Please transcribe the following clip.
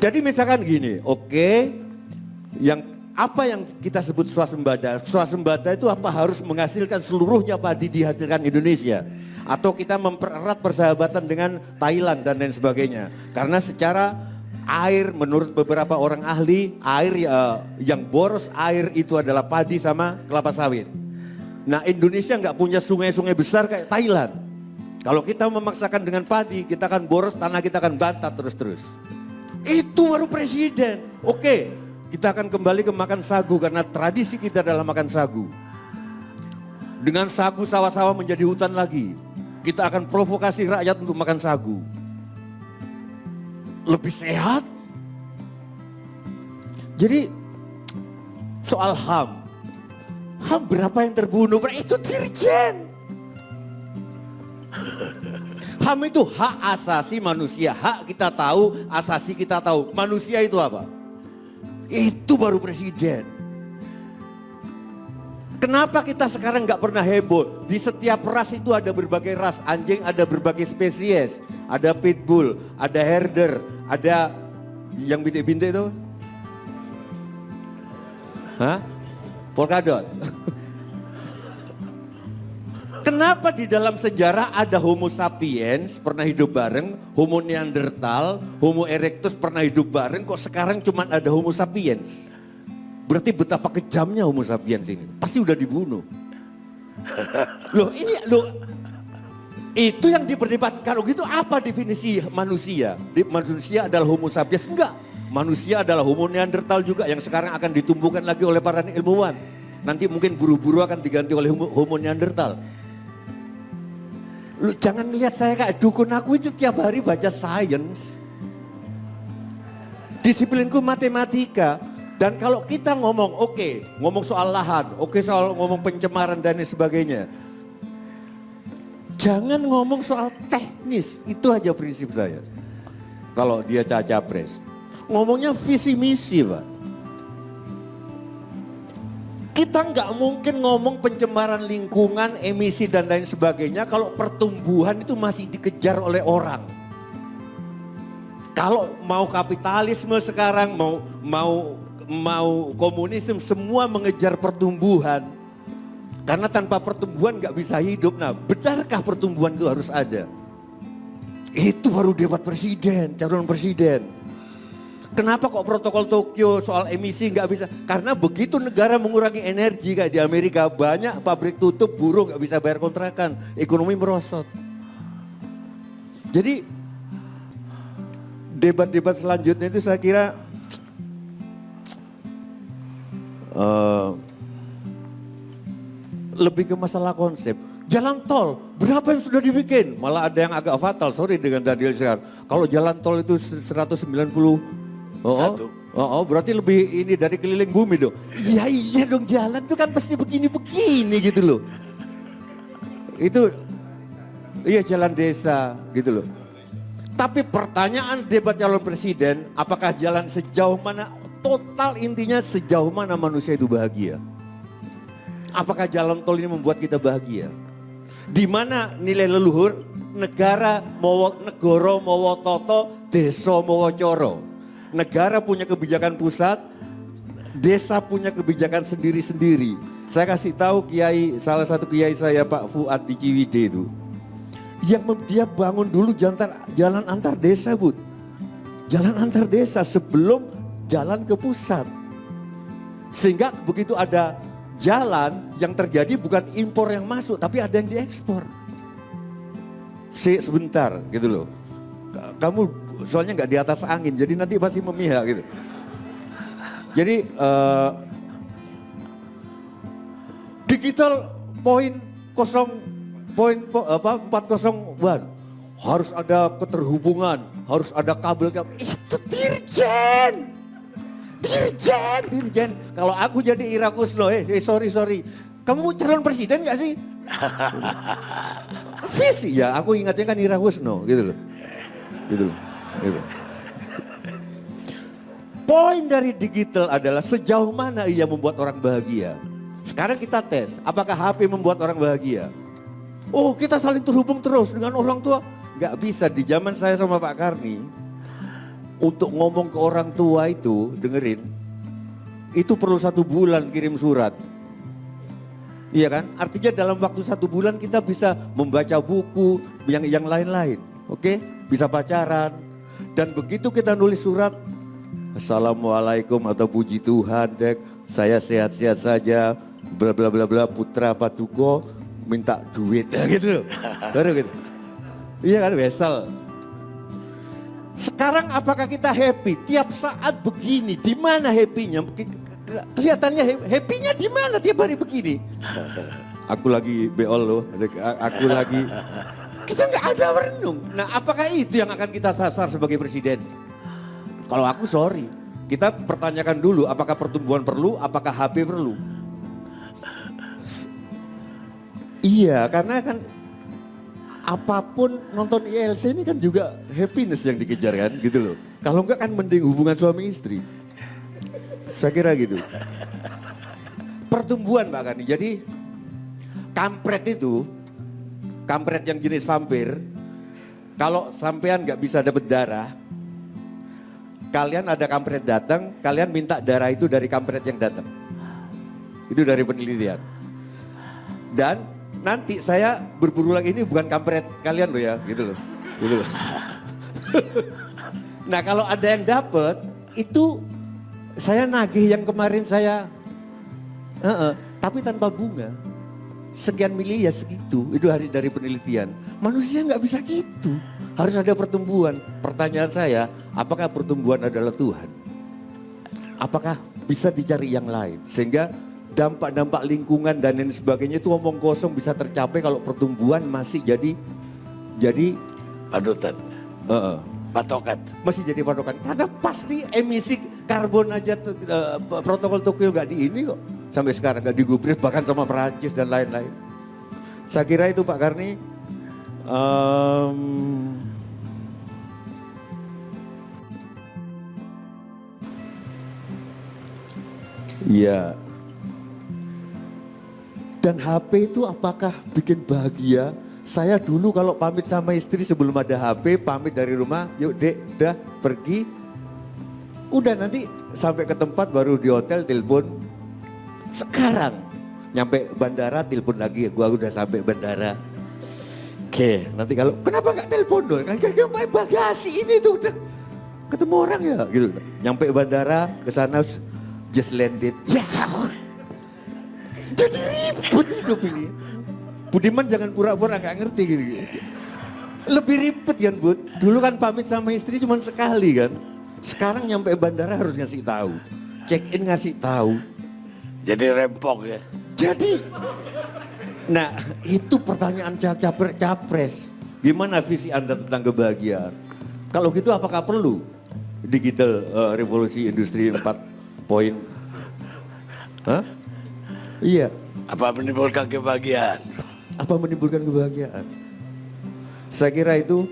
Jadi misalkan gini, oke, apa yang kita sebut swasembada? Swasembada itu apa harus menghasilkan seluruhnya padi dihasilkan Indonesia? Atau kita mempererat persahabatan dengan Thailand dan lain sebagainya? Karena secara air menurut beberapa orang ahli, air yang boros air itu adalah padi sama kelapa sawit. Nah Indonesia nggak punya sungai-sungai besar kayak Thailand. Kalau kita memaksakan dengan padi, kita akan boros, tanah kita akan bantat terus-terus. Itu baru presiden. Oke, kita akan kembali ke makan sagu karena tradisi kita adalah makan sagu. Dengan sagu sawah-sawah menjadi hutan lagi. Kita akan provokasi rakyat untuk makan sagu. Lebih sehat. Jadi soal HAM. HAM berapa yang terbunuh? Itu dirjen. HAM itu hak asasi manusia. Hak kita tahu, asasi kita tahu. Manusia itu apa? Itu baru presiden. Kenapa kita sekarang nggak pernah heboh? Di setiap ras itu ada berbagai ras. Anjing ada berbagai spesies. Ada pitbull, ada herder, ada yang bintik-bintik itu. Hah? Polkadot. Kenapa di dalam sejarah ada Homo sapiens pernah hidup bareng, Homo Neanderthal, Homo erectus pernah hidup bareng, kok sekarang cuma ada Homo sapiens? Berarti betapa kejamnya Homo sapiens ini, pasti udah dibunuh. Itu yang diperdebatkan. Gitu apa definisi manusia? Manusia adalah Homo sapiens? Enggak, manusia adalah Homo Neanderthal juga yang sekarang akan ditumbuhkan lagi oleh para ilmuwan. Nanti mungkin buru-buru akan diganti oleh Homo Neanderthal. Lu jangan lihat saya kayak dukun, aku itu tiap hari baca sains. Disiplinku matematika. Dan kalau kita ngomong, ngomong soal lahan, soal ngomong pencemaran dan lain sebagainya. Jangan ngomong soal teknis, itu aja prinsip saya. Kalau dia capres. Ngomongnya visi misi, Pak. Kita nggak mungkin ngomong pencemaran lingkungan, emisi dan lain sebagainya kalau pertumbuhan itu masih dikejar oleh orang. Kalau mau kapitalisme sekarang, mau komunisme, semua mengejar pertumbuhan. Karena tanpa pertumbuhan nggak bisa hidup. Nah, benarkah pertumbuhan itu harus ada? Itu baru debat presiden, calon presiden. Kenapa kok protokol Tokyo soal emisi nggak bisa? Karena begitu negara mengurangi energi kayak di Amerika, banyak pabrik tutup, buruh nggak bisa bayar kontrakan, ekonomi merosot. Jadi debat-debat selanjutnya itu saya kira lebih ke masalah konsep. Jalan tol, berapa yang sudah dibikin? Malah ada yang agak fatal, sorry dengan Daniel sekarang. Kalau jalan tol itu 190 berarti lebih ini dari keliling bumi dong. Iya dong, jalan tuh kan pasti begini-begini gitu loh. Itu iya jalan desa gitu loh. Tapi pertanyaan debat calon presiden, apakah jalan sejauh mana, total intinya sejauh mana manusia itu bahagia? Apakah jalan tol ini membuat kita bahagia? Di mana nilai leluhur negara negoro mawa toto, desa mawa coro. Negara punya kebijakan pusat, desa punya kebijakan sendiri-sendiri. Saya kasih tahu salah satu kiai saya Pak Fuad di Ciwidey itu. Dia bangun dulu jalan antar desa, Bud. Jalan antar desa sebelum jalan ke pusat. Sehingga begitu ada jalan yang terjadi bukan impor yang masuk, tapi ada yang diekspor. Sebentar gitu loh. Kamu soalnya nggak di atas angin, jadi nanti pasti memihak gitu. Jadi digital 401 harus ada keterhubungan, harus ada kabel. Itu dirjen. Kalau aku jadi Ira Kusno, sorry, kamu calon presiden nggak sih? Visi ya, aku ingatnya kan Ira Kusno gitu loh. Gitu. Poin dari digital adalah sejauh mana ia membuat orang bahagia. Sekarang kita tes, apakah HP membuat orang bahagia? Oh, kita saling terhubung terus dengan orang tua. Gak bisa, di zaman saya sama Pak Karni, untuk ngomong ke orang tua itu, dengerin, itu perlu 1 bulan kirim surat. Iya kan? Artinya dalam waktu 1 bulan kita bisa membaca buku yang lain-lain. Oke? Bisa pacaran. Dan begitu kita nulis surat, Assalamualaikum atau puji Tuhan Dek, saya sehat-sehat saja, bla bla bla bla, putra Patuko minta duit, gitu loh. Baru gitu. Iya kan, wesel. Sekarang apakah kita happy? Tiap saat begini, di mana happy-nya? Kelihatannya happy-nya di mana tiap hari begini? Aku lagi beol loh, aku lagi. Kita nggak ada merenung. Nah, apakah itu yang akan kita sasar sebagai presiden? Kalau aku sorry, kita pertanyakan dulu apakah pertumbuhan perlu, apakah HP perlu? Iya, karena kan apapun nonton ILC ini kan juga happiness yang dikejar kan gitu loh. Kalau enggak kan mending hubungan suami istri. Saya kira gitu. Pertumbuhan Pak Kani. Jadi kampret yang jenis vampir, kalau sampean nggak bisa dapat darah, kalian ada kampret datang, kalian minta darah itu dari kampret yang datang. Itu dari penelitian. Dan nanti saya berburu lagi, ini bukan kampret kalian loh ya, gitu loh. Gitu loh. Nah kalau ada yang dapat, itu saya nagih yang kemarin saya, tapi tanpa bunga. Sekian mili ya segitu, itu dari penelitian. Manusia nggak bisa gitu, harus ada pertumbuhan. Pertanyaan saya, apakah pertumbuhan adalah Tuhan? Apakah bisa dicari yang lain? Sehingga dampak-dampak lingkungan dan lain sebagainya itu omong kosong bisa tercapai kalau pertumbuhan masih jadi panutan, patokan. Masih jadi patokan. Karena pasti emisi karbon aja protokol Tokyo nggak di ini kok. Sampai sekarang nggak digubris bahkan sama Perancis dan lain-lain. Saya kira itu Pak Karni. Ya. Dan HP itu apakah bikin bahagia? Saya dulu kalau pamit sama istri sebelum ada HP, pamit dari rumah, yuk Dek, udah pergi. Udah nanti sampai ke tempat baru di hotel telepon. Sekarang nyampe bandara telepon lagi, gua udah sampai bandara. Oke, nanti kalau kenapa nggak telepon dong? Kan main bagasi ini tuh udah ketemu orang ya, gitu. Nyampe bandara ke sana just landed. Ya. Jadi ribet hidup ini. Budiman jangan pura-pura nggak ngerti gitu. Lebih ribet kan Bud. Dulu kan pamit sama istri cuma sekali kan. Sekarang nyampe bandara harus ngasih tahu. Check in ngasih tahu. Jadi rempong ya. Jadi, nah itu pertanyaan capres. Gimana visi Anda tentang kebahagiaan? Kalau gitu apakah perlu digital revolusi industri 4 poin? Hah? Iya. Apa menimbulkan kebahagiaan? Apa menimbulkan kebahagiaan? Saya kira itu